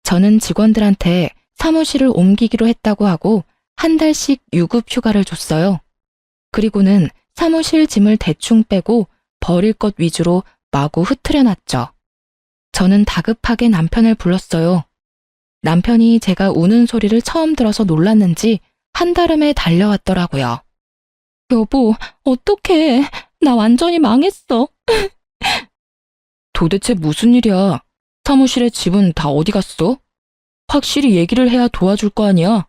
저는 직원들한테 사무실을 옮기기로 했다고 하고 한 달씩 유급 휴가를 줬어요. 그리고는 사무실 짐을 대충 빼고 버릴 것 위주로 마구 흐트려놨죠. 저는 다급하게 남편을 불렀어요. 남편이 제가 우는 소리를 처음 들어서 놀랐는지 한달음에 달려왔더라고요. 여보, 어떡해. 나 완전히 망했어. 도대체 무슨 일이야? 사무실에 집은 다 어디 갔어? 확실히 얘기를 해야 도와줄 거 아니야?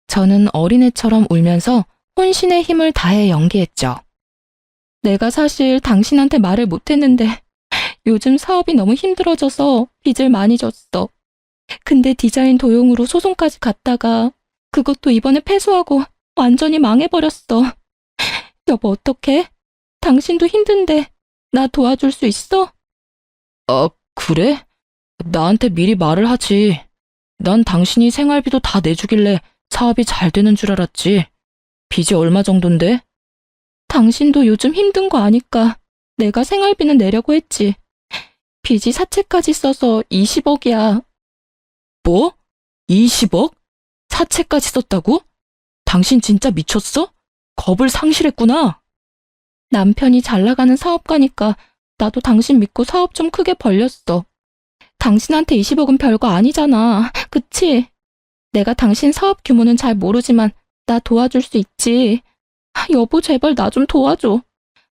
저는 어린애처럼 울면서 혼신의 힘을 다해 연기했죠. 내가 사실 당신한테 말을 못했는데 요즘 사업이 너무 힘들어져서 빚을 많이 졌어. 근데 디자인 도용으로 소송까지 갔다가 그것도 이번에 패소하고 완전히 망해버렸어. 여보 어떡해? 당신도 힘든데 나 도와줄 수 있어? 그래? 나한테 미리 말을 하지. 난 당신이 생활비도 다 내주길래 사업이 잘 되는 줄 알았지. 빚이 얼마 정도인데? 당신도 요즘 힘든 거 아니까 내가 생활비는 내려고 했지. 빚이 사채까지 써서 20억이야. 뭐? 20억? 사채까지 썼다고? 당신 진짜 미쳤어? 겁을 상실했구나. 남편이 잘 나가는 사업가니까 나도 당신 믿고 사업 좀 크게 벌렸어. 당신한테 20억은 별거 아니잖아. 그치? 내가 당신 사업 규모는 잘 모르지만 나 도와줄 수 있지. 여보 제발 나 좀 도와줘.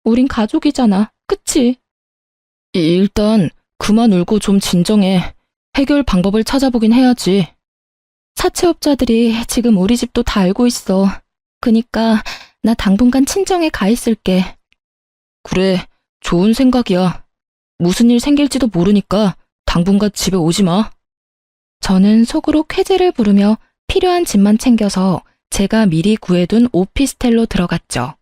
우린 가족이잖아. 그치? 일단 그만 울고 좀 진정해. 해결 방법을 찾아보긴 해야지. 사채업자들이 지금 우리 집도 다 알고 있어. 그니까 나 당분간 친정에 가 있을게. 그래, 좋은 생각이야. 무슨 일 생길지도 모르니까 당분간 집에 오지 마. 저는 속으로 쾌재를 부르며 필요한 짐만 챙겨서 제가 미리 구해둔 오피스텔로 들어갔죠.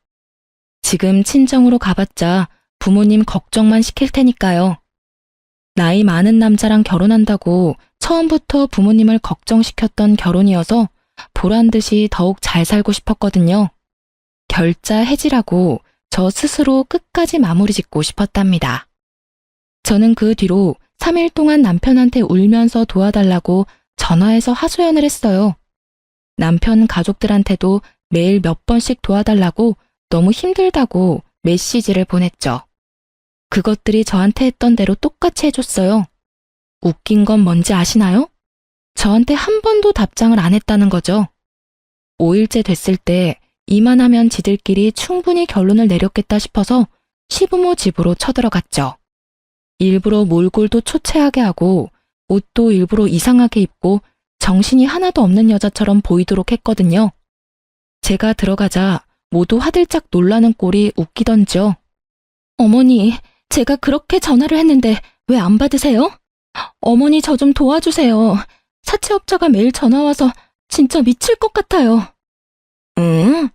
지금 친정으로 가봤자 부모님 걱정만 시킬 테니까요. 나이 많은 남자랑 결혼한다고 처음부터 부모님을 걱정시켰던 결혼이어서 보란 듯이 더욱 잘 살고 싶었거든요. 결자 해지라고 저 스스로 끝까지 마무리 짓고 싶었답니다. 저는 그 뒤로 3일 동안 남편한테 울면서 도와달라고 전화해서 하소연을 했어요. 남편 가족들한테도 매일 몇 번씩 도와달라고 너무 힘들다고 메시지를 보냈죠. 그것들이 저한테 했던 대로 똑같이 해줬어요. 웃긴 건 뭔지 아시나요? 저한테 한 번도 답장을 안 했다는 거죠. 5일째 됐을 때 이만하면 지들끼리 충분히 결론을 내렸겠다 싶어서 시부모 집으로 쳐들어갔죠. 일부러 몰골도 초췌하게 하고 옷도 일부러 이상하게 입고 정신이 하나도 없는 여자처럼 보이도록 했거든요. 제가 들어가자 모두 화들짝 놀라는 꼴이 웃기던지요. 어머니, 제가 그렇게 전화를 했는데 왜 안 받으세요? 어머니 저 좀 도와주세요. 사채업자가 매일 전화와서 진짜 미칠 것 같아요. 응?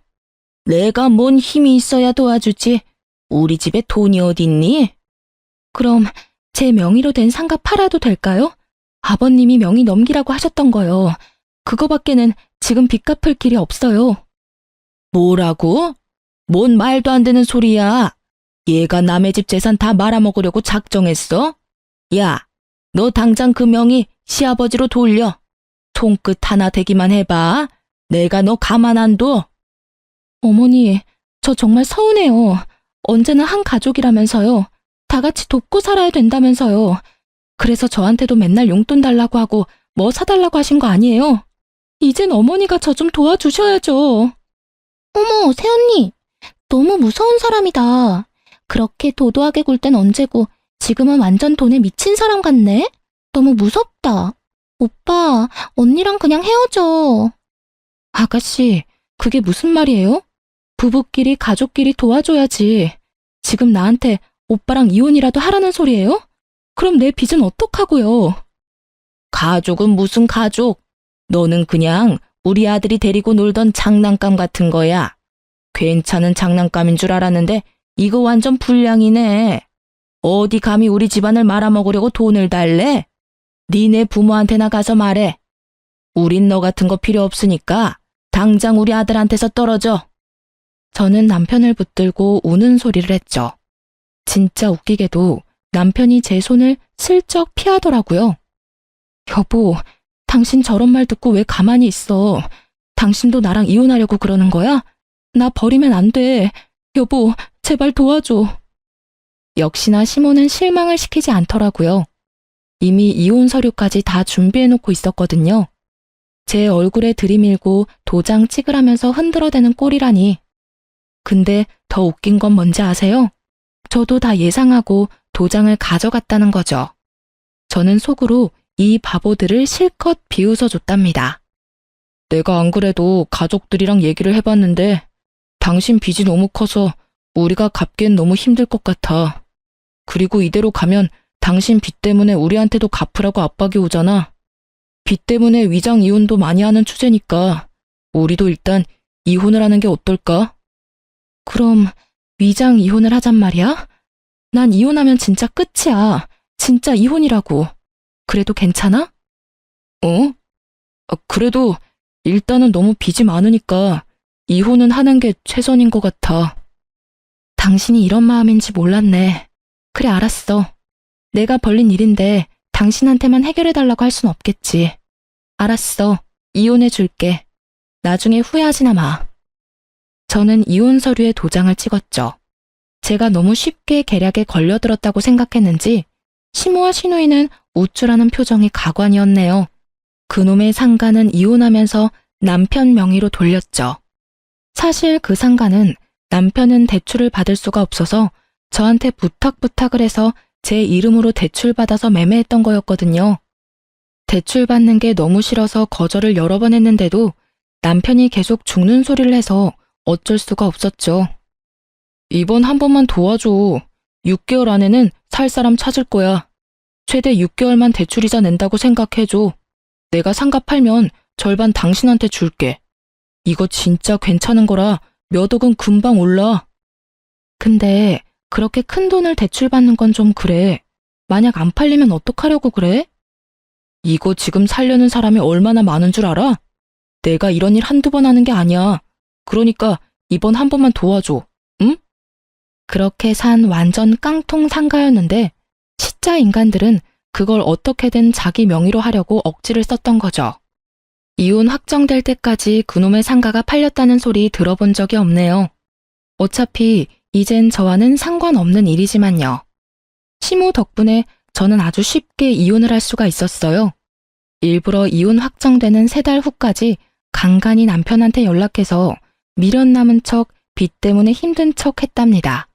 내가 뭔 힘이 있어야 도와주지. 우리 집에 돈이 어딨니? 그럼 제 명의로 된 상가 팔아도 될까요? 아버님이 명의 넘기라고 하셨던 거요. 그거밖에는 지금 빚 갚을 길이 없어요. 뭐라고? 뭔 말도 안 되는 소리야. 얘가 남의 집 재산 다 말아먹으려고 작정했어? 야, 너 당장 그 명의 시아버지로 돌려. 손끝 하나 대기만 해봐. 내가 너 가만 안 둬. 어머니, 저 정말 서운해요. 언제나 한 가족이라면서요. 다 같이 돕고 살아야 된다면서요. 그래서 저한테도 맨날 용돈 달라고 하고 뭐 사달라고 하신 거 아니에요? 이젠 어머니가 저 좀 도와주셔야죠. 어머, 새언니. 너무 무서운 사람이다. 그렇게 도도하게 굴 땐 언제고 지금은 완전 돈에 미친 사람 같네? 너무 무섭다. 오빠, 언니랑 그냥 헤어져. 아가씨, 그게 무슨 말이에요? 부부끼리 가족끼리 도와줘야지. 지금 나한테 오빠랑 이혼이라도 하라는 소리예요? 그럼 내 빚은 어떡하고요? 가족은 무슨 가족? 너는 그냥 우리 아들이 데리고 놀던 장난감 같은 거야. 괜찮은 장난감인 줄 알았는데 이거 완전 불량이네. 어디 감히 우리 집안을 말아먹으려고 돈을 달래? 니네 부모한테나 가서 말해. 우린 너 같은 거 필요 없으니까 당장 우리 아들한테서 떨어져. 저는 남편을 붙들고 우는 소리를 했죠. 진짜 웃기게도 남편이 제 손을 슬쩍 피하더라고요. 여보, 당신 저런 말 듣고 왜 가만히 있어? 당신도 나랑 이혼하려고 그러는 거야? 나 버리면 안 돼. 여보, 제발 도와줘. 역시나 시모는 실망을 시키지 않더라고요. 이미 이혼 서류까지 다 준비해놓고 있었거든요. 제 얼굴에 들이밀고 도장 찍으라면서 흔들어대는 꼴이라니. 근데 더 웃긴 건 뭔지 아세요? 저도 다 예상하고 도장을 가져갔다는 거죠. 저는 속으로 이 바보들을 실컷 비웃어줬답니다. 내가 안 그래도 가족들이랑 얘기를 해봤는데 당신 빚이 너무 커서 우리가 갚기엔 너무 힘들 것 같아. 그리고 이대로 가면 당신 빚 때문에 우리한테도 갚으라고 압박이 오잖아. 빚 때문에 위장 이혼도 많이 하는 추세니까 우리도 일단 이혼을 하는 게 어떨까? 그럼 위장 이혼을 하잔 말이야? 난 이혼하면 진짜 끝이야. 진짜 이혼이라고. 그래도 괜찮아? 어? 그래도 일단은 너무 빚이 많으니까 이혼은 하는 게 최선인 것 같아. 당신이 이런 마음인지 몰랐네. 그래, 알았어. 내가 벌린 일인데 당신한테만 해결해달라고 할 순 없겠지. 알았어. 이혼해줄게. 나중에 후회하지나 마. 저는 이혼 서류에 도장을 찍었죠. 제가 너무 쉽게 계략에 걸려들었다고 생각했는지 시모와 시누이는 우쭐하는 표정이 가관이었네요. 그놈의 상가는 이혼하면서 남편 명의로 돌렸죠. 사실 그 상가는 남편은 대출을 받을 수가 없어서 저한테 부탁을 해서 제 이름으로 대출받아서 매매했던 거였거든요. 대출받는 게 너무 싫어서 거절을 여러 번 했는데도 남편이 계속 죽는 소리를 해서 어쩔 수가 없었죠. 이번 한 번만 도와줘. 6개월 안에는 살 사람 찾을 거야. 최대 6개월만 대출이자 낸다고 생각해줘. 내가 상가 팔면 절반 당신한테 줄게. 이거 진짜 괜찮은 거라 몇 억은 금방 올라. 근데 그렇게 큰 돈을 대출받는 건 좀 그래. 만약 안 팔리면 어떡하려고 그래? 이거 지금 살려는 사람이 얼마나 많은 줄 알아? 내가 이런 일 한두 번 하는 게 아니야. 그러니까 이번 한 번만 도와줘. 응? 그렇게 산 완전 깡통 상가였는데 시짜 인간들은 그걸 어떻게든 자기 명의로 하려고 억지를 썼던 거죠. 이혼 확정될 때까지 그놈의 상가가 팔렸다는 소리 들어본 적이 없네요. 어차피 이젠 저와는 상관없는 일이지만요. 시모 덕분에 저는 아주 쉽게 이혼을 할 수가 있었어요. 일부러 이혼 확정되는 3달 후까지 간간히 남편한테 연락해서 미련 남은 척 빚 때문에 힘든 척 했답니다.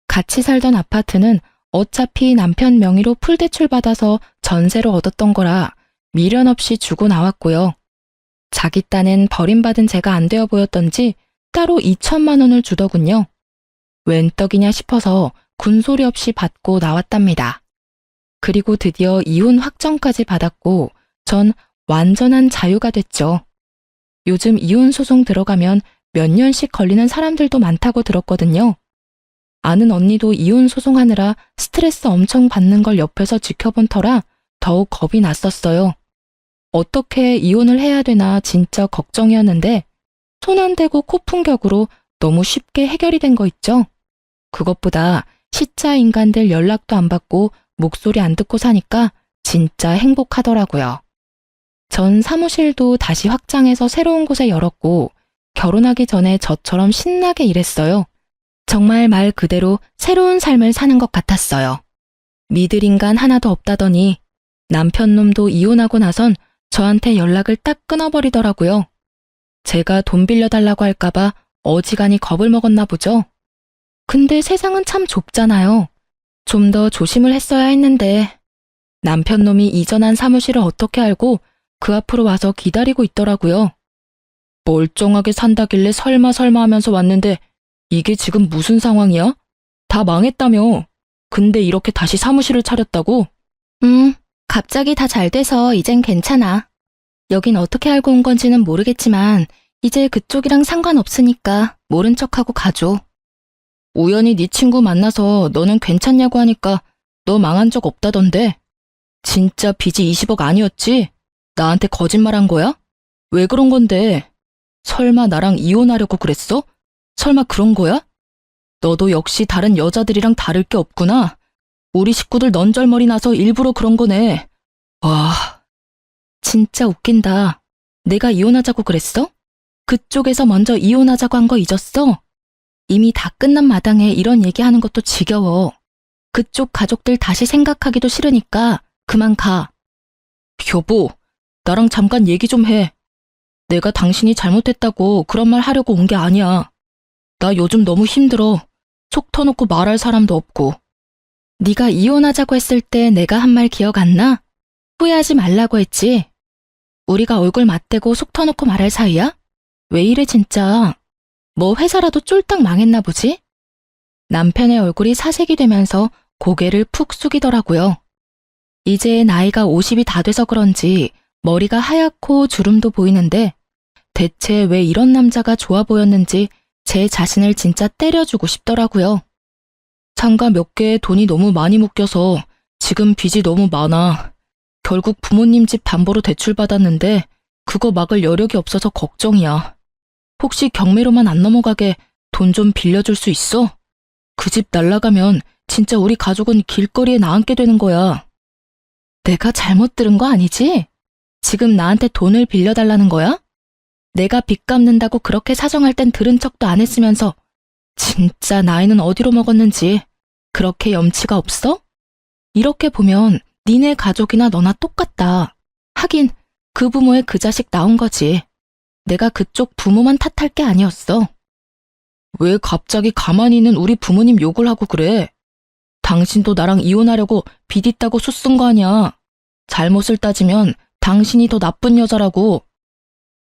같이 살던 아파트는 어차피 남편 명의로 풀대출 받아서 전세로 얻었던 거라 미련 없이 주고 나왔고요. 자기 딴엔 버림받은 제가 안 되어 보였던지 따로 2천만 원을 주더군요. 웬 떡이냐 싶어서 군소리 없이 받고 나왔답니다. 그리고 드디어 이혼 확정까지 받았고 전 완전한 자유가 됐죠. 요즘 이혼 소송 들어가면 몇 년씩 걸리는 사람들도 많다고 들었거든요. 아는 언니도 이혼 소송하느라 스트레스 엄청 받는 걸 옆에서 지켜본 터라 더욱 겁이 났었어요. 어떻게 이혼을 해야 되나 진짜 걱정이었는데 손 안 대고 코푼격으로 너무 쉽게 해결이 된 거 있죠? 그것보다 시짜 인간들 연락도 안 받고 목소리 안 듣고 사니까 진짜 행복하더라고요. 전 사무실도 다시 확장해서 새로운 곳에 열었고 결혼하기 전에 저처럼 신나게 일했어요. 정말 말 그대로 새로운 삶을 사는 것 같았어요. 믿을 인간 하나도 없다더니 남편 놈도 이혼하고 나선 저한테 연락을 딱 끊어버리더라고요. 제가 돈 빌려달라고 할까봐 어지간히 겁을 먹었나 보죠. 근데 세상은 참 좁잖아요. 좀 더 조심을 했어야 했는데 남편 놈이 이전한 사무실을 어떻게 알고 그 앞으로 와서 기다리고 있더라고요. 멀쩡하게 산다길래 설마 하면서 왔는데 이게 지금 무슨 상황이야? 다 망했다며. 근데 이렇게 다시 사무실을 차렸다고? 갑자기 다 잘 돼서 이젠 괜찮아. 여긴 어떻게 알고 온 건지는 모르겠지만 이제 그쪽이랑 상관없으니까 모른 척하고 가줘. 우연히 네 친구 만나서 너는 괜찮냐고 하니까 너 망한 적 없다던데. 진짜 빚이 20억 아니었지? 나한테 거짓말한 거야? 왜 그런 건데? 설마 나랑 이혼하려고 그랬어? 설마 그런 거야? 너도 역시 다른 여자들이랑 다를 게 없구나. 우리 식구들 넌절머리 나서 일부러 그런 거네. 와, 진짜 웃긴다. 내가 이혼하자고 그랬어? 그쪽에서 먼저 이혼하자고 한 거 잊었어? 이미 다 끝난 마당에 이런 얘기하는 것도 지겨워. 그쪽 가족들 다시 생각하기도 싫으니까 그만 가. 여보, 나랑 잠깐 얘기 좀 해. 내가 당신이 잘못했다고 그런 말 하려고 온 게 아니야. 나 요즘 너무 힘들어. 속 터놓고 말할 사람도 없고. 네가 이혼하자고 했을 때 내가 한 말 기억 안 나? 후회하지 말라고 했지. 우리가 얼굴 맞대고 속 터놓고 말할 사이야? 왜 이래 진짜. 뭐 회사라도 쫄딱 망했나 보지? 남편의 얼굴이 사색이 되면서 고개를 푹 숙이더라고요. 이제 나이가 50이 다 돼서 그런지 머리가 하얗고 주름도 보이는데 대체 왜 이런 남자가 좋아 보였는지 제 자신을 진짜 때려주고 싶더라고요. 상가 몇 개에 돈이 너무 많이 묶여서 지금 빚이 너무 많아. 결국 부모님 집 담보로 대출받았는데 그거 막을 여력이 없어서 걱정이야. 혹시 경매로만 안 넘어가게 돈 좀 빌려줄 수 있어? 그 집 날라가면 진짜 우리 가족은 길거리에 나앉게 되는 거야. 내가 잘못 들은 거 아니지? 지금 나한테 돈을 빌려달라는 거야? 내가 빚 갚는다고 그렇게 사정할 땐 들은 척도 안 했으면서 진짜 나이는 어디로 먹었는지 그렇게 염치가 없어? 이렇게 보면 니네 가족이나 너나 똑같다. 하긴 그 부모의 그 자식 나온 거지. 내가 그쪽 부모만 탓할 게 아니었어. 왜 갑자기 가만히 있는 우리 부모님 욕을 하고 그래? 당신도 나랑 이혼하려고 빚 있다고 수 쓴 거 아니야. 잘못을 따지면 당신이 더 나쁜 여자라고.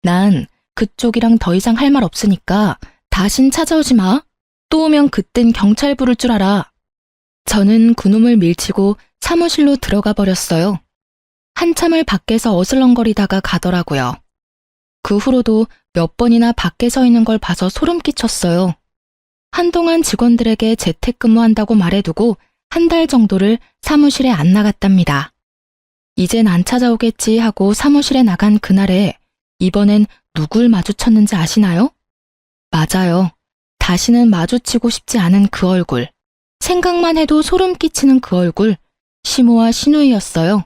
난 그쪽이랑 더 이상 할 말 없으니까 다신 찾아오지 마. 또 오면 그땐 경찰 부를 줄 알아. 저는 그놈을 밀치고 사무실로 들어가 버렸어요. 한참을 밖에서 어슬렁거리다가 가더라고요. 그 후로도 몇 번이나 밖에 서 있는 걸 봐서 소름 끼쳤어요. 한동안 직원들에게 재택근무한다고 말해두고 한 달 정도를 사무실에 안 나갔답니다. 이젠 안 찾아오겠지 하고 사무실에 나간 그날에 이번엔 누굴 마주쳤는지 아시나요? 맞아요. 다시는 마주치고 싶지 않은 그 얼굴. 생각만 해도 소름 끼치는 그 얼굴. 시모와 신우이였어요.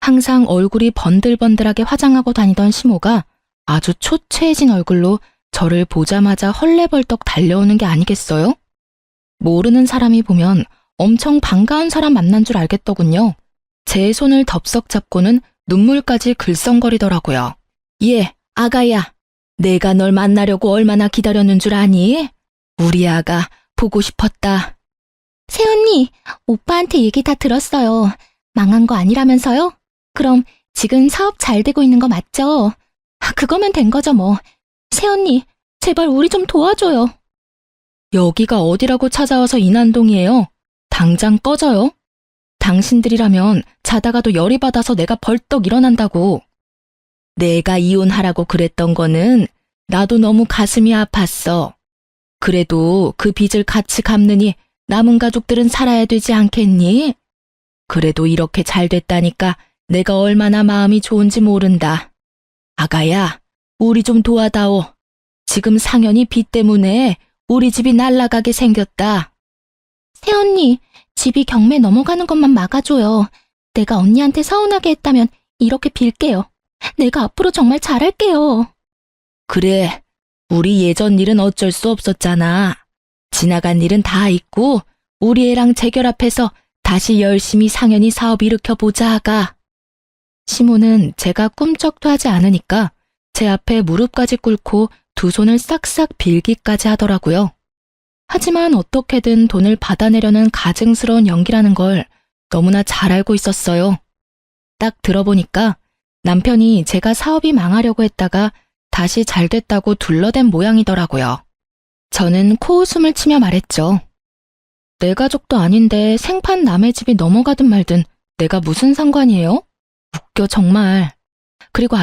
항상 얼굴이 번들번들하게 화장하고 다니던 시모가 아주 초췌해진 얼굴로 저를 보자마자 헐레벌떡 달려오는 게 아니겠어요? 모르는 사람이 보면 엄청 반가운 사람 만난 줄 알겠더군요. 제 손을 덥석 잡고는 눈물까지 글썽거리더라고요. 얘, 아가야, 내가 널 만나려고 얼마나 기다렸는 줄 아니? 우리 아가 보고 싶었다. 새언니, 오빠한테 얘기 다 들었어요. 망한 거 아니라면서요? 그럼 지금 사업 잘 되고 있는 거 맞죠? 그거면 된 거죠 뭐. 새언니, 제발 우리 좀 도와줘요. 여기가 어디라고 찾아와서 인한동이에요. 당장 꺼져요. 당신들이라면 자다가도 열이 받아서 내가 벌떡 일어난다고. 내가 이혼하라고 그랬던 거는 나도 너무 가슴이 아팠어. 그래도 그 빚을 같이 갚느니 남은 가족들은 살아야 되지 않겠니? 그래도 이렇게 잘 됐다니까 내가 얼마나 마음이 좋은지 모른다. 아가야, 우리 좀 도와다오. 지금 상현이 빚 때문에 우리 집이 날아가게 생겼다. 새언니, 집이 경매 넘어가는 것만 막아줘요. 내가 언니한테 서운하게 했다면 이렇게 빌게요. 내가 앞으로 정말 잘할게요. 그래, 우리 예전 일은 어쩔 수 없었잖아. 지나간 일은 다 잊고 우리 애랑 재결합해서 다시 열심히 상현이 사업 일으켜보자 하가. 시모는 제가 꿈쩍도 하지 않으니까 제 앞에 무릎까지 꿇고 두 손을 싹싹 빌기까지 하더라고요. 하지만 어떻게든 돈을 받아내려는 가증스러운 연기라는 걸 너무나 잘 알고 있었어요. 딱 들어보니까 남편이 제가 사업이 망하려고 했다가 다시 잘 됐다고 둘러댄 모양이더라고요. 저는 코웃음을 치며 말했죠. 내 가족도 아닌데 생판 남의 집이 넘어가든 말든 내가 무슨 상관이에요? 웃겨 정말. 그리고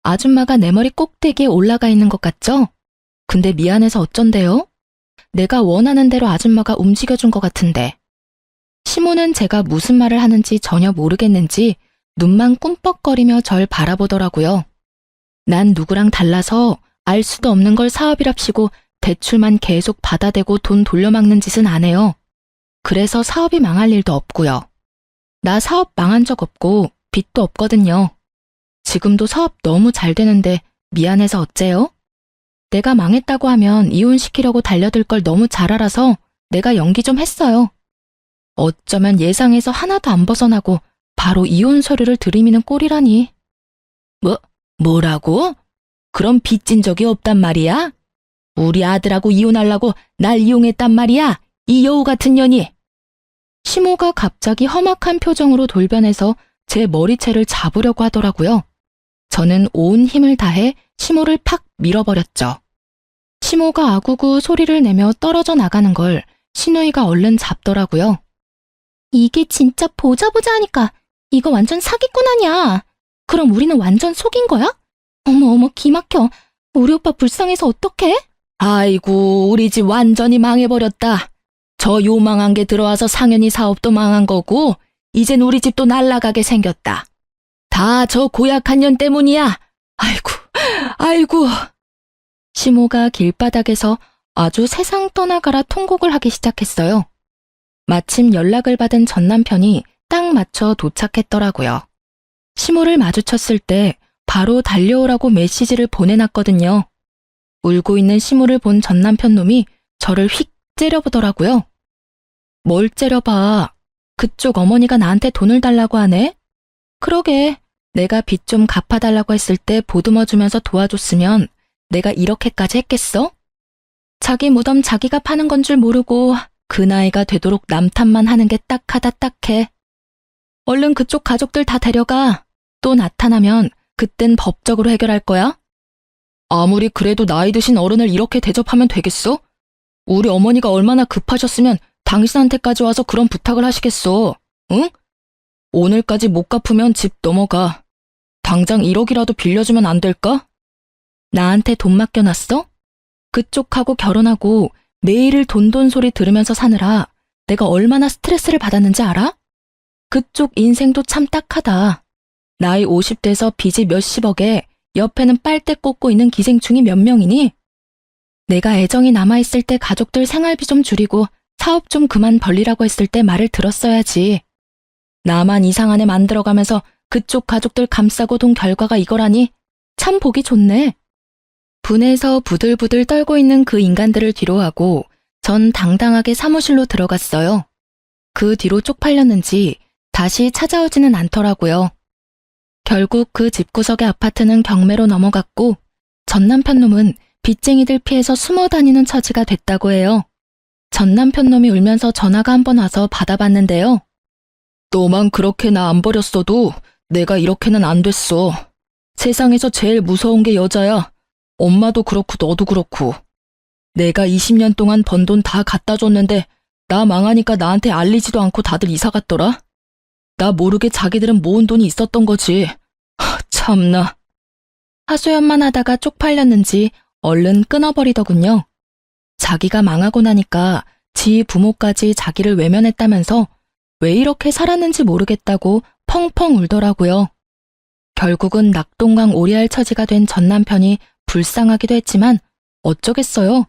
아줌마가 내 머리 꼭대기에 올라가 있는 것 같죠? 근데 미안해서 어쩐대요? 내가 원하는 대로 아줌마가 움직여준 것 같은데. 시모는 제가 무슨 말을 하는지 전혀 모르겠는지 눈만 꿈뻑거리며 절 바라보더라고요. 난 누구랑 달라서 알 수도 없는 걸 사업이랍시고 대출만 계속 받아대고 돈 돌려막는 짓은 안 해요. 그래서 사업이 망할 일도 없고요. 나 사업 망한 적 없고 빚도 없거든요. 지금도 사업 너무 잘 되는데 미안해서 어째요? 내가 망했다고 하면 이혼시키려고 달려들 걸 너무 잘 알아서 내가 연기 좀 했어요. 어쩌면 예상에서 하나도 안 벗어나고 바로 이혼 서류를 들이미는 꼴이라니. 뭐라고? 그럼 빚진 적이 없단 말이야? 우리 아들하고 이혼하려고 날 이용했단 말이야? 이 여우 같은 년이. 시모가 갑자기 험악한 표정으로 돌변해서 제 머리채를 잡으려고 하더라고요. 저는 온 힘을 다해 시모를 팍 밀어버렸죠. 시모가 아구구 소리를 내며 떨어져 나가는 걸 시누이가 얼른 잡더라고요. 이게 진짜 보자 하니까 이거 완전 사기꾼 아니야. 그럼 우리는 완전 속인 거야? 어머 기막혀. 우리 오빠 불쌍해서 어떡해? 아이고, 우리 집 완전히 망해버렸다. 저 요망한 게 들어와서 상현이 사업도 망한 거고 이젠 우리 집도 날아가게 생겼다. 다 저 고약한 년 때문이야. 아이고. 시모가 길바닥에서 아주 세상 떠나가라 통곡을 하기 시작했어요. 마침 연락을 받은 전 남편이 딱 맞춰 도착했더라고요. 시모를 마주쳤을 때 바로 달려오라고 메시지를 보내놨거든요. 울고 있는 시모를 본 전 남편 놈이 저를 휙 째려보더라고요. 뭘 째려봐. 그쪽 어머니가 나한테 돈을 달라고 하네? 그러게, 내가 빚 좀 갚아달라고 했을 때 보듬어주면서 도와줬으면 내가 이렇게까지 했겠어? 자기 무덤 자기가 파는 건 줄 모르고 그 나이가 되도록 남 탓만 하는 게 딱하다 딱해. 얼른 그쪽 가족들 다 데려가. 또 나타나면 그땐 법적으로 해결할 거야? 아무리 그래도 나이 드신 어른을 이렇게 대접하면 되겠어? 우리 어머니가 얼마나 급하셨으면 당신한테까지 와서 그런 부탁을 하시겠어. 응? 오늘까지 못 갚으면 집 넘어가. 당장 1억이라도 빌려주면 안 될까? 나한테 돈 맡겨놨어? 그쪽하고 결혼하고 매일 돈 소리 들으면서 사느라 내가 얼마나 스트레스를 받았는지 알아? 그쪽 인생도 참 딱하다. 나이 50대에서 빚이 몇십억에 옆에는 빨대 꽂고 있는 기생충이 몇 명이니? 내가 애정이 남아있을 때 가족들 생활비 좀 줄이고 사업 좀 그만 벌리라고 했을 때 말을 들었어야지. 나만 이상한 애 만들어가면서 그쪽 가족들 감싸고 돈 결과가 이거라니 참 보기 좋네. 분해서 부들부들 떨고 있는 그 인간들을 뒤로하고 전 당당하게 사무실로 들어갔어요. 그 뒤로 쪽팔렸는지 다시 찾아오지는 않더라고요. 결국 그 집구석의 아파트는 경매로 넘어갔고 전 남편 놈은 빚쟁이들 피해서 숨어 다니는 처지가 됐다고 해요. 전 남편 놈이 울면서 전화가 한 번 와서 받아봤는데요. 너만 그렇게 나 안 버렸어도 내가 이렇게는 안 됐어. 세상에서 제일 무서운 게 여자야. 엄마도 그렇고 너도 그렇고. 내가 20년 동안 번 돈 다 갖다 줬는데 나 망하니까 나한테 알리지도 않고 다들 이사 갔더라. 나 모르게 자기들은 모은 돈이 있었던 거지. 참나. 하소연만 하다가 쪽팔렸는지 얼른 끊어버리더군요. 자기가 망하고 나니까 지 부모까지 자기를 외면했다면서 왜 이렇게 살았는지 모르겠다고 펑펑 울더라고요. 결국은 낙동강 오리알 처지가 된 전 남편이 불쌍하기도 했지만 어쩌겠어요.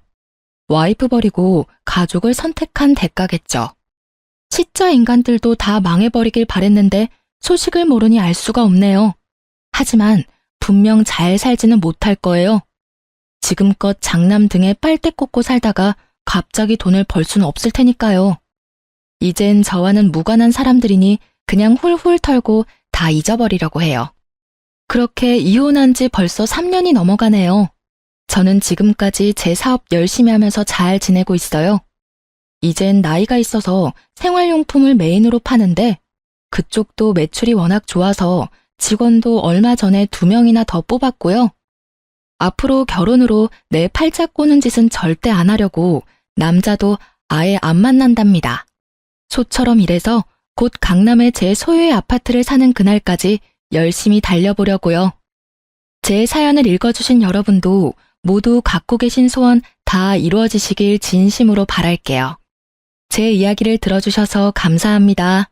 와이프 버리고 가족을 선택한 대가겠죠. 시자 인간들도 다 망해버리길 바랬는데 소식을 모르니 알 수가 없네요. 하지만 분명 잘 살지는 못할 거예요. 지금껏 장남 등에 빨대 꽂고 살다가 갑자기 돈을 벌 수는 없을 테니까요. 이젠 저와는 무관한 사람들이니 그냥 훌훌 털고 다 잊어버리려고 해요. 그렇게 이혼한 지 벌써 3년이 넘어가네요. 저는 지금까지 제 사업 열심히 하면서 잘 지내고 있어요. 이젠 나이가 있어서 생활용품을 메인으로 파는데 그쪽도 매출이 워낙 좋아서 직원도 얼마 전에 2명이나 더 뽑았고요. 앞으로 결혼으로 내 팔자 꼬는 짓은 절대 안 하려고 남자도 아예 안 만난답니다. 소처럼 일해서 곧 강남에 제 소유의 아파트를 사는 그날까지 열심히 달려보려고요. 제 사연을 읽어주신 여러분도 모두 갖고 계신 소원 다 이루어지시길 진심으로 바랄게요. 제 이야기를 들어주셔서 감사합니다.